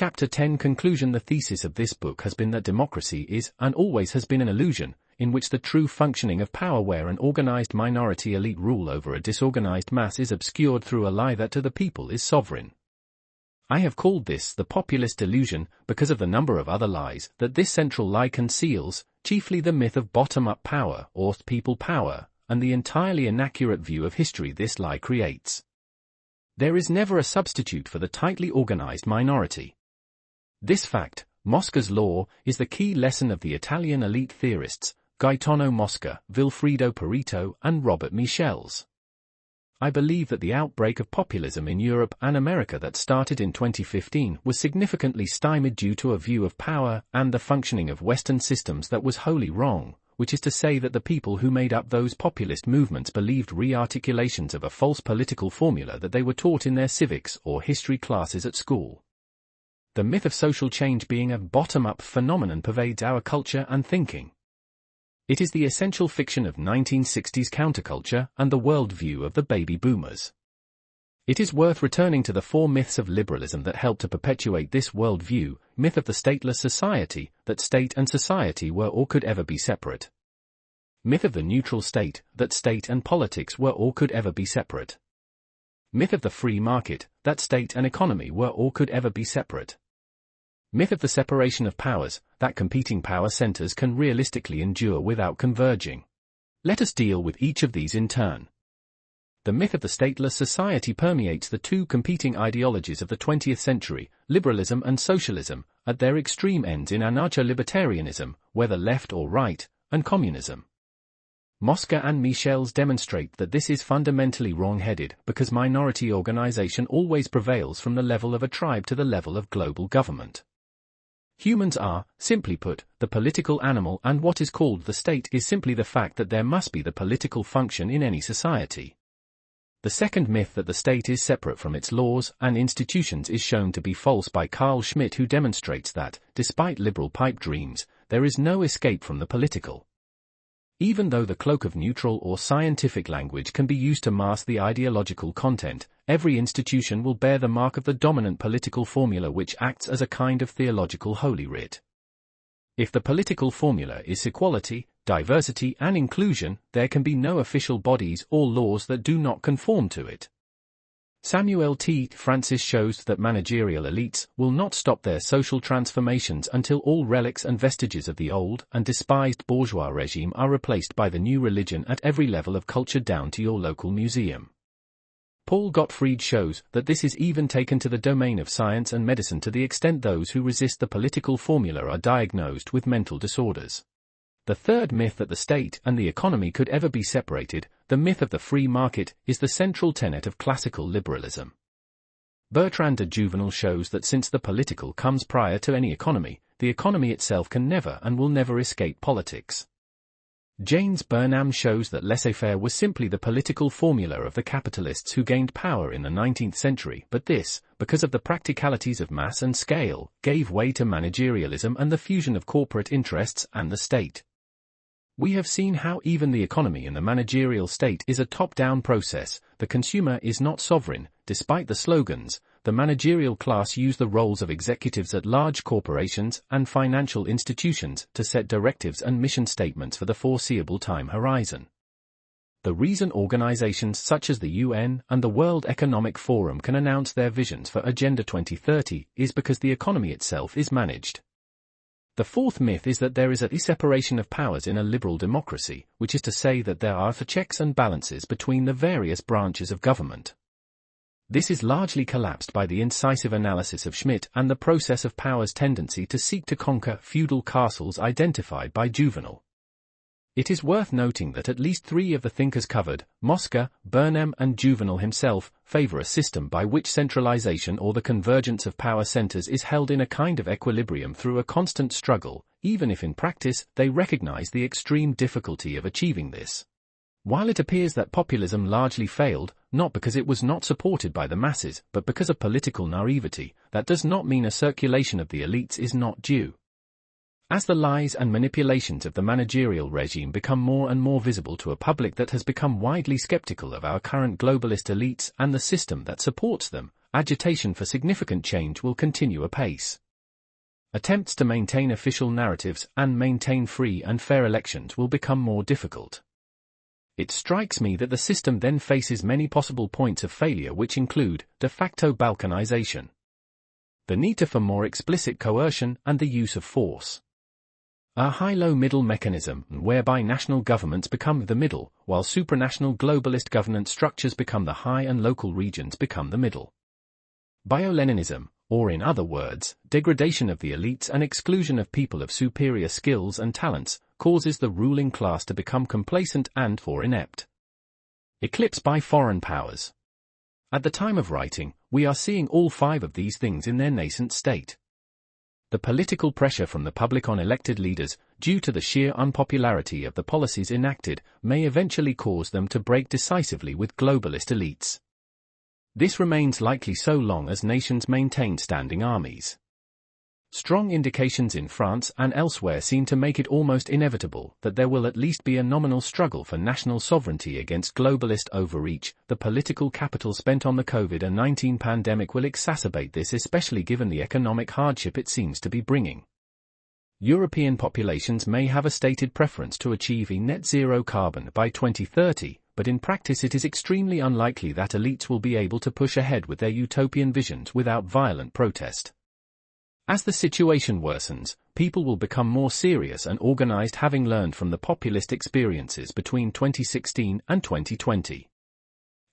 Chapter 10 Conclusion. The thesis of this book has been that democracy is, and always has been, an illusion, in which the true functioning of power where an organized minority elite rule over a disorganized mass is obscured through a lie that to the people is sovereign. I have called this the Populist Delusion because of the number of other lies that this central lie conceals, chiefly the myth of bottom-up power or people power, and the entirely inaccurate view of history this lie creates. There is never a substitute for the tightly organized minority. This fact, Mosca's law, is the key lesson of the Italian elite theorists, Gaetano Mosca, Vilfredo Pareto, and Robert Michels. I believe that the outbreak of populism in Europe and America that started in 2015 was significantly stymied due to a view of power and the functioning of Western systems that was wholly wrong, which is to say that the people who made up those populist movements believed re-articulations of a false political formula that they were taught in their civics or history classes at school. The myth of social change being a bottom-up phenomenon pervades our culture and thinking. It is the essential fiction of 1960s counterculture and the worldview of the baby boomers. It is worth returning to the four myths of liberalism that help to perpetuate this worldview: myth of the stateless society, that state and society were or could ever be separate. Myth of the neutral state, that state and politics were or could ever be separate. Myth of the free market, that state and economy were or could ever be separate. Myth of the separation of powers, that competing power centers can realistically endure without converging. Let us deal with each of these in turn. The myth of the stateless society permeates the two competing ideologies of the 20th century, liberalism and socialism, at their extreme ends in anarcho-libertarianism, whether left or right, and communism. Mosca and Michels demonstrate that this is fundamentally wrong-headed because minority organization always prevails from the level of a tribe to the level of global government. Humans are, simply put, the political animal, and what is called the state is simply the fact that there must be the political function in any society. The second myth, that the state is separate from its laws and institutions, is shown to be false by Carl Schmitt, who demonstrates that, despite liberal pipe dreams, there is no escape from the political. Even though the cloak of neutral or scientific language can be used to mask the ideological content, every institution will bear the mark of the dominant political formula which acts as a kind of theological holy writ. If the political formula is equality, diversity and inclusion, there can be no official bodies or laws that do not conform to it. Samuel T. Francis shows that managerial elites will not stop their social transformations until all relics and vestiges of the old and despised bourgeois regime are replaced by the new religion at every level of culture down to your local museum. Paul Gottfried shows that this is even taken to the domain of science and medicine, to the extent those who resist the political formula are diagnosed with mental disorders. The third myth, that the state and the economy could ever be separated, the myth of the free market, is the central tenet of classical liberalism. Bertrand de Juvenal shows that since the political comes prior to any economy, the economy itself can never and will never escape politics. James Burnham shows that laissez-faire was simply the political formula of the capitalists who gained power in the 19th century, but this, because of the practicalities of mass and scale, gave way to managerialism and the fusion of corporate interests and the state. We have seen how even the economy in the managerial state is a top-down process. The consumer is not sovereign. Despite the slogans, the managerial class use the roles of executives at large corporations and financial institutions to set directives and mission statements for the foreseeable time horizon. The reason organizations such as the UN and the World Economic Forum can announce their visions for Agenda 2030 is because the economy itself is managed. The fourth myth is that there is a separation of powers in a liberal democracy, which is to say that there are checks and balances between the various branches of government. This is largely collapsed by the incisive analysis of Schmitt and the process of power's tendency to seek to conquer feudal castles identified by Juvenal. It is worth noting that at least three of the thinkers covered, Mosca, Burnham and Juvenal himself, favor a system by which centralization or the convergence of power centers is held in a kind of equilibrium through a constant struggle, even if in practice they recognize the extreme difficulty of achieving this. While it appears that populism largely failed, not because it was not supported by the masses, but because of political naivety, that does not mean a circulation of the elites is not due. As the lies and manipulations of the managerial regime become more and more visible to a public that has become widely skeptical of our current globalist elites and the system that supports them, agitation for significant change will continue apace. Attempts to maintain official narratives and maintain free and fair elections will become more difficult. It strikes me that the system then faces many possible points of failure, which include de facto balkanization, the need for more explicit coercion and the use of force, a high-low middle mechanism whereby national governments become the middle, while supranational globalist governance structures become the high and local regions become the middle. Bio-Leninism, or in other words, degradation of the elites and exclusion of people of superior skills and talents, causes the ruling class to become complacent and or inept. Eclipse by foreign powers. At the time of writing, we are seeing all 5 of these things in their nascent state. The political pressure from the public on elected leaders, due to the sheer unpopularity of the policies enacted, may eventually cause them to break decisively with globalist elites. This remains likely so long as nations maintain standing armies. Strong indications in France and elsewhere seem to make it almost inevitable that there will at least be a nominal struggle for national sovereignty against globalist overreach. The political capital spent on the COVID-19 pandemic will exacerbate this, especially given the economic hardship it seems to be bringing. European populations may have a stated preference to achieve a net zero carbon by 2030, but in practice it is extremely unlikely that elites will be able to push ahead with their utopian visions without violent protest. As the situation worsens, people will become more serious and organized, having learned from the populist experiences between 2016 and 2020.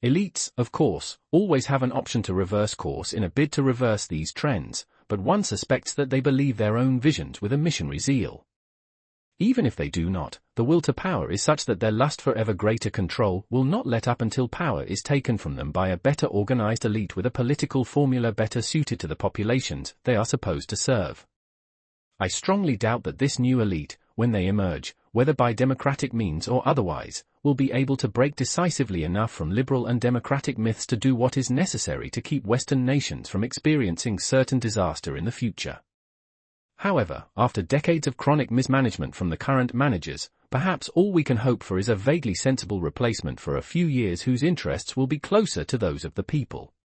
Elites, of course, always have an option to reverse course in a bid to reverse these trends, but one suspects that they believe their own visions with a missionary zeal. Even if they do not, the will to power is such that their lust for ever greater control will not let up until power is taken from them by a better organized elite with a political formula better suited to the populations they are supposed to serve. I strongly doubt that this new elite, when they emerge, whether by democratic means or otherwise, will be able to break decisively enough from liberal and democratic myths to do what is necessary to keep Western nations from experiencing certain disaster in the future. However, after decades of chronic mismanagement from the current managers, perhaps all we can hope for is a vaguely sensible replacement for a few years whose interests will be closer to those of the people.